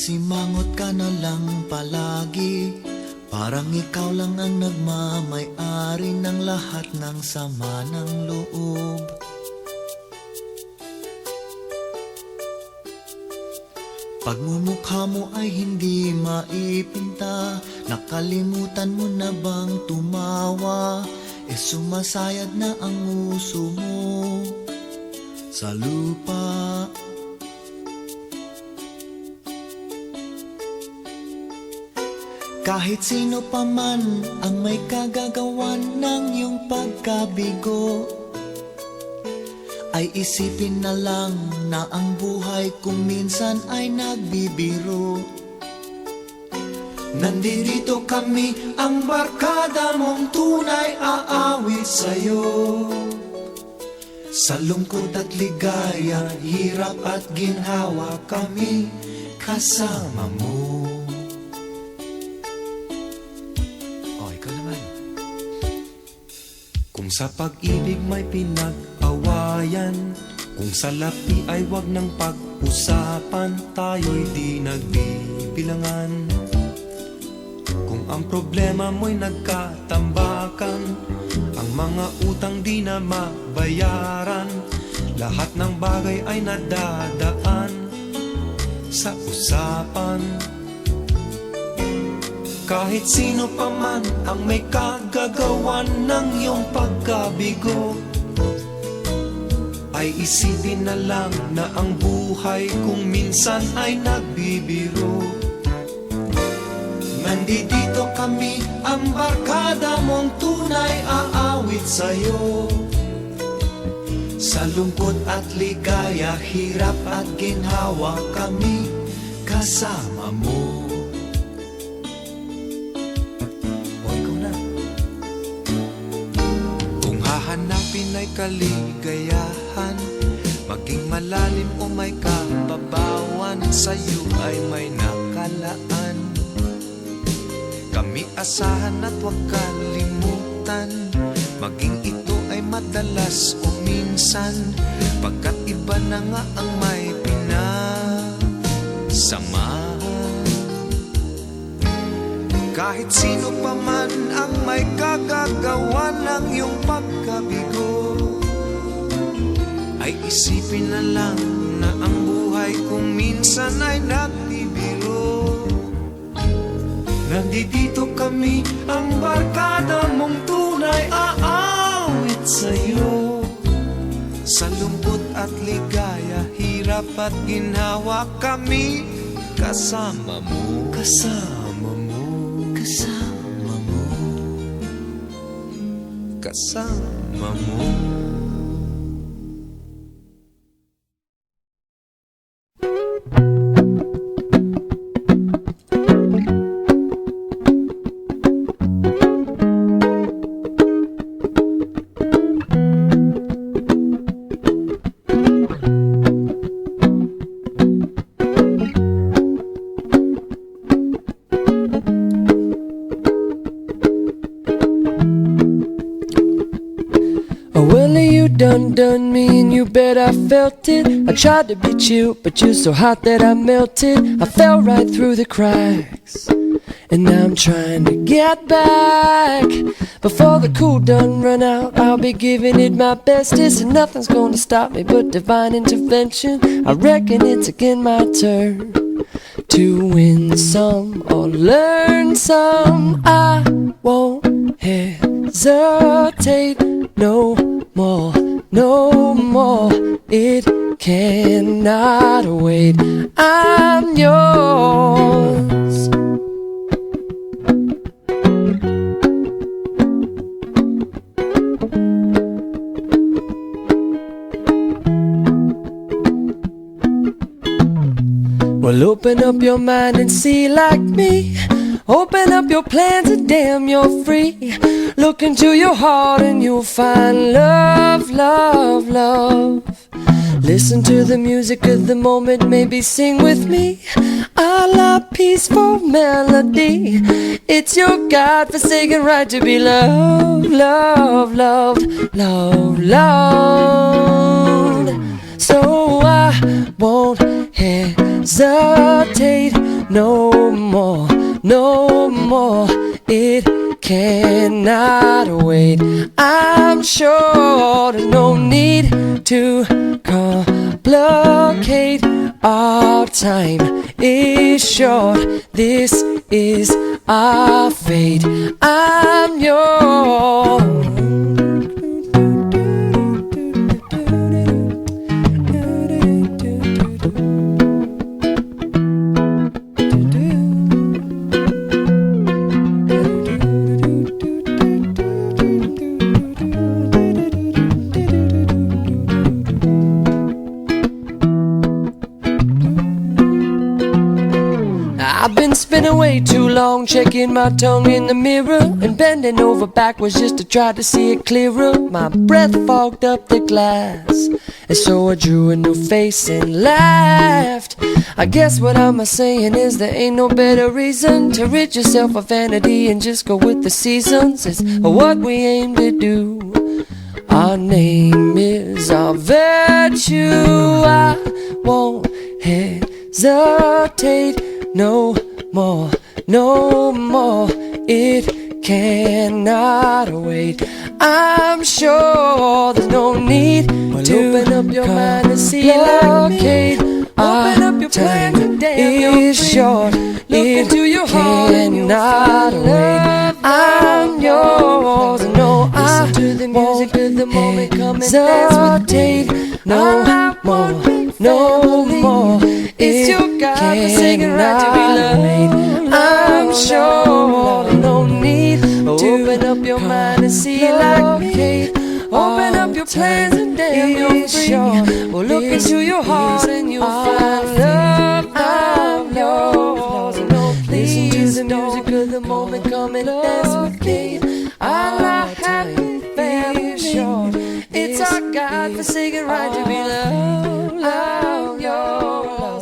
Simangot ka na lang palagi, parang ikaw lang ang nagmamay-ari ng lahat ng sama ng loob. Pagmumukha mo ay hindi maipinta, nakalimutan mo na bang tumawa? Sumasayad na ang uso mo sa lupa. Kahit sino pa man ang may kagagawan ng iyong pagkabigo, ay isipin na lang na ang buhay kung minsan ay nagbibiro. Nandito kami, ang barkada mong tunay aawit sa'yo. Sa lungkot at ligaya, hirap at ginhawa, kami kasama mo. Kung sa pag-ibig may pinag-awayan, kung sa lapi ay wag nang pag-usapan, tayo'y di nagbibilangan. Kung ang problema mo'y nagkatambakan, ang mga utang di na mabayaran, lahat ng bagay ay nadadaan sa usapan. Kahit sino pa man ang may kagagawan ng iyong pagkabigo, ay isipin na lang na ang buhay kung minsan ay nagbibiro. Nandito kami, ang barkada mong tunay aawit sa'yo. Sa lungkot at ligaya, hirap at ginhawa, kami kasama mo. Hanapin ay kaligayahan, maging malalim o may kababawan, sa'yo ay may nakalaan. Kami asahan at huwag kalimutan, maging ito ay madalas o minsan, pagkat iba na nga ang may pinasamahan. Kahit sino pa man ang may kagagawa ng iyong pagkabigo, ay isipin na lang na ang buhay kung minsan ay nagbibiro. Nandito kami, ang barkada mong tunay aawit sa'yo. Sa lungkot at ligaya, hirap at ginhawa, kami kasama mo. Kasama mo. Kasama mo. Kasama mo. Done me and you bet I felt it. I tried to be chill, but you're so hot that I melted. I fell right through the cracks, and now I'm trying to get back. Before the cool done run out, I'll be giving it my bestest, and nothing's gonna stop me but divine intervention. I reckon it's again my turn to win some or learn some. I won't hesitate no more, no more. It cannot wait. I'm yours. Well, open up your mind and see like me. Open up your plans and damn, you're free. Look into your heart and you'll find love, love, love. Listen to the music of the moment, maybe sing with me. A la peaceful melody. It's your God-forsaken right to be loved, loved, loved, loved, loved. So I won't hesitate no more, no more. It cannot wait. I'm sure there's no need to complicate. Our time is short. This is our fate. I'm yours. I've been spinning way too long, checking my tongue in the mirror and bending over backwards just to try to see it clearer. My breath fogged up the glass, and so I drew a new face and laughed. I guess what I'm saying is there ain't no better reason to rid yourself of vanity and just go with the seasons. It's what we aim to do. Our name is our virtue. I won't hesitate no more, no more. It cannot wait. I'm sure there's no need to open up your mind and see like open up your plan today. It's short. Look into your heart and you'll find love. I'm yours. No, I to the music of the moment. Come and dance with me. No more, no more. It's your God singing right to be loved. I'm sure there's no need to open up your mind and see like me. Open up your plans and damn you're free. Well, look into your heart and you'll find love. I'm yours. No, listen to the music of the moment. Come and